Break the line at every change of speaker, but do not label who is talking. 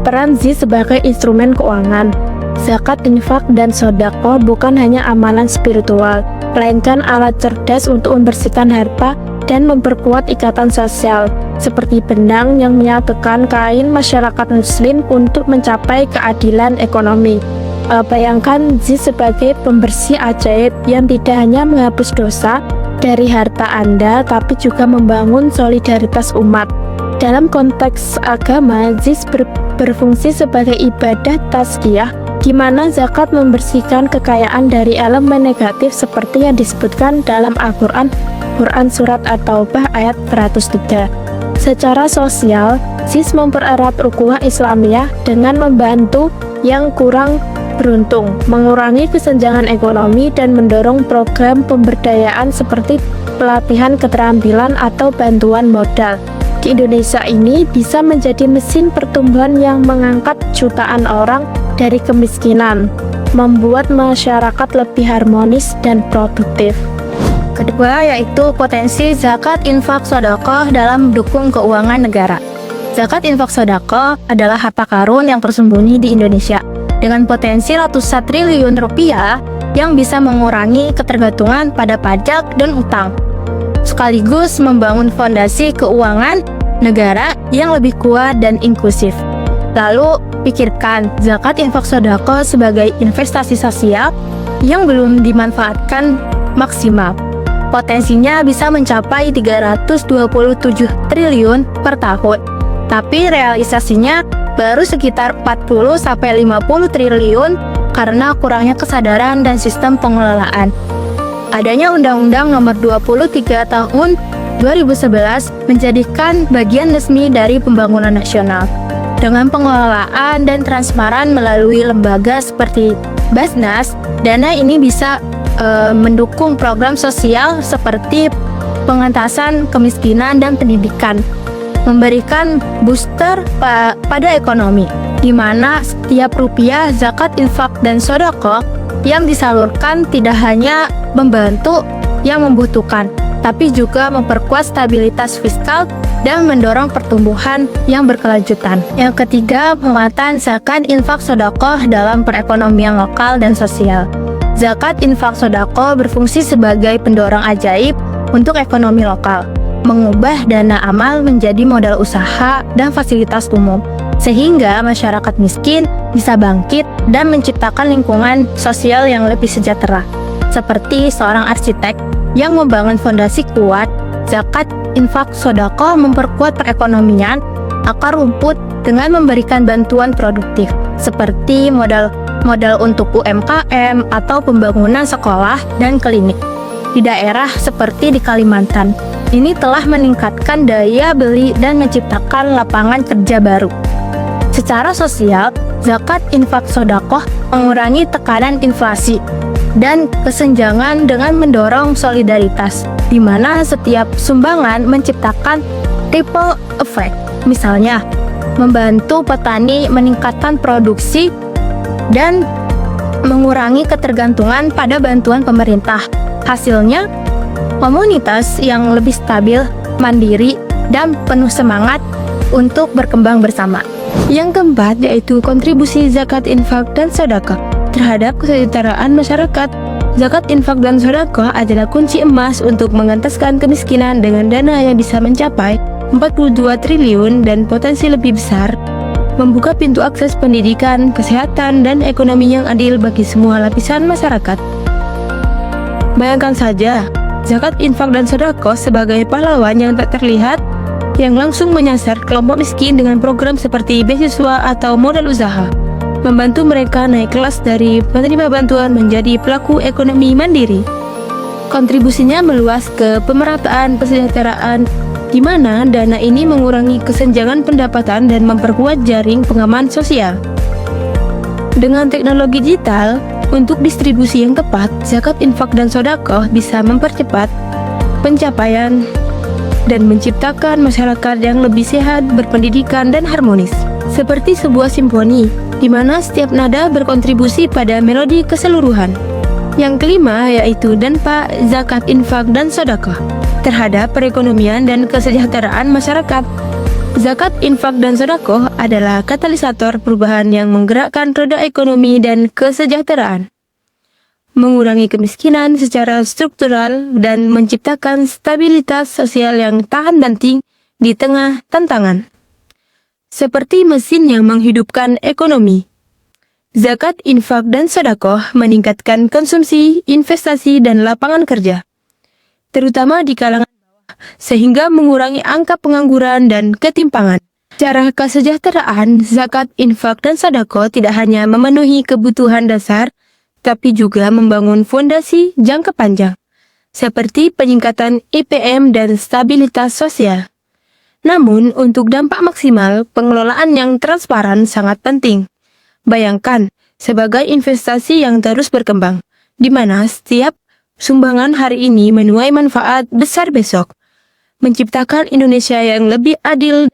Peran ZI sebagai instrumen keuangan. Zakat, infak, dan sodako bukan hanya amalan spiritual, melainkan alat cerdas untuk membersihkan harta dan memperkuat ikatan sosial, seperti benang yang menyatukan kain masyarakat muslim untuk mencapai keadilan ekonomi. Bayangkan ZI sebagai pembersih ajaib yang tidak hanya menghapus dosa dari harta Anda, tapi juga membangun solidaritas umat. Dalam konteks agama, ZI berfungsi sebagai ibadah tazkiyah, di mana zakat membersihkan kekayaan dari elemen negatif seperti yang disebutkan dalam Al-Quran, Quran Surat At-Taubah ayat 103. Secara sosial, ZI mempererat ukhuwah Islamiyah dengan membantu yang kurang beruntung, mengurangi kesenjangan ekonomi, dan mendorong program pemberdayaan seperti pelatihan keterampilan atau bantuan modal. Di Indonesia ini bisa menjadi mesin pertumbuhan yang mengangkat jutaan orang dari kemiskinan, membuat masyarakat lebih harmonis dan produktif.
Kedua yaitu potensi zakat, infak, sedekah dalam mendukung keuangan negara. Zakat, infak, sedekah adalah harta karun yang tersembunyi di Indonesia dengan potensi ratusan triliun rupiah yang bisa mengurangi ketergantungan pada pajak dan utang, sekaligus membangun fondasi keuangan negara yang lebih kuat dan inklusif. Lalu, pikirkan zakat, infak, sedekah sebagai investasi sosial yang belum dimanfaatkan maksimal. Potensinya bisa mencapai 327 triliun per tahun, tapi realisasinya baru sekitar 40-50 triliun karena kurangnya kesadaran dan sistem pengelolaan. Adanya Undang-Undang Nomor 23 Tahun 2011 menjadikan bagian resmi dari pembangunan nasional. Dengan pengelolaan dan transparan melalui lembaga seperti Basnas, dana ini bisa mendukung program sosial seperti pengentasan kemiskinan dan pendidikan, memberikan booster pada ekonomi, di mana setiap rupiah zakat, infak, dan sedekah yang disalurkan tidak hanya membantu yang membutuhkan, tapi juga memperkuat stabilitas fiskal dan mendorong pertumbuhan yang berkelanjutan. Yang ketiga, penguatan zakat, infak, sedekah dalam perekonomian lokal dan sosial. Zakat, infak, sedekah berfungsi sebagai pendorong ajaib untuk ekonomi lokal, mengubah dana amal menjadi modal usaha dan fasilitas umum, sehingga masyarakat miskin bisa bangkit dan menciptakan lingkungan sosial yang lebih sejahtera. Seperti seorang arsitek yang membangun fondasi kuat, zakat, infak, sedekah memperkuat perekonomian akar rumput dengan memberikan bantuan produktif, seperti modal untuk UMKM atau pembangunan sekolah dan klinik. Di daerah seperti di Kalimantan, ini telah meningkatkan daya beli dan menciptakan lapangan kerja baru. Secara sosial, zakat, infak, sedekah mengurangi tekanan inflasi dan kesenjangan dengan mendorong solidaritas, di mana setiap sumbangan menciptakan ripple effect. Misalnya, membantu petani meningkatkan produksi dan mengurangi ketergantungan pada bantuan pemerintah. Hasilnya, komunitas yang lebih stabil, mandiri, dan penuh semangat untuk berkembang bersama. Yang keempat yaitu kontribusi zakat, infak, dan sedekah terhadap kesejahteraan masyarakat. Zakat, infak, dan sedekah adalah kunci emas untuk mengentaskan kemiskinan dengan dana yang bisa mencapai 42 triliun dan potensi lebih besar, membuka pintu akses pendidikan, kesehatan, dan ekonomi yang adil bagi semua lapisan masyarakat. Bayangkan saja, zakat, infak, dan sedekah sebagai pahlawan yang tak terlihat yang langsung menyasar kelompok miskin dengan program seperti beasiswa atau modal usaha, membantu mereka naik kelas dari penerima bantuan menjadi pelaku ekonomi mandiri. Kontribusinya meluas ke pemerataan kesejahteraan, di mana dana ini mengurangi kesenjangan pendapatan dan memperkuat jaring pengaman sosial. Dengan teknologi digital, untuk distribusi yang tepat, zakat, infak, dan sedekah bisa mempercepat pencapaian dan menciptakan masyarakat yang lebih sehat, berpendidikan, dan harmonis. Seperti sebuah simfoni, di mana setiap nada berkontribusi pada melodi keseluruhan. Yang kelima yaitu dampak zakat, infak, dan sedekah terhadap perekonomian dan kesejahteraan masyarakat. Zakat, infak, dan sedekah adalah katalisator perubahan yang menggerakkan roda ekonomi dan kesejahteraan, mengurangi kemiskinan secara struktural, dan menciptakan stabilitas sosial yang tahan banting di tengah tantangan. Seperti mesin yang menghidupkan ekonomi, zakat, infak, dan sedekah meningkatkan konsumsi, investasi, dan lapangan kerja, terutama di kalangan sehingga mengurangi angka pengangguran dan ketimpangan. Secara kesejahteraan, zakat, infak, dan sedekah tidak hanya memenuhi kebutuhan dasar, tapi juga membangun fondasi jangka panjang, seperti peningkatan IPM dan stabilitas sosial. Namun, untuk dampak maksimal, pengelolaan yang transparan sangat penting. Bayangkan, sebagai investasi yang terus berkembang, di mana setiap sumbangan hari ini menuai manfaat besar besok, menciptakan Indonesia yang lebih adil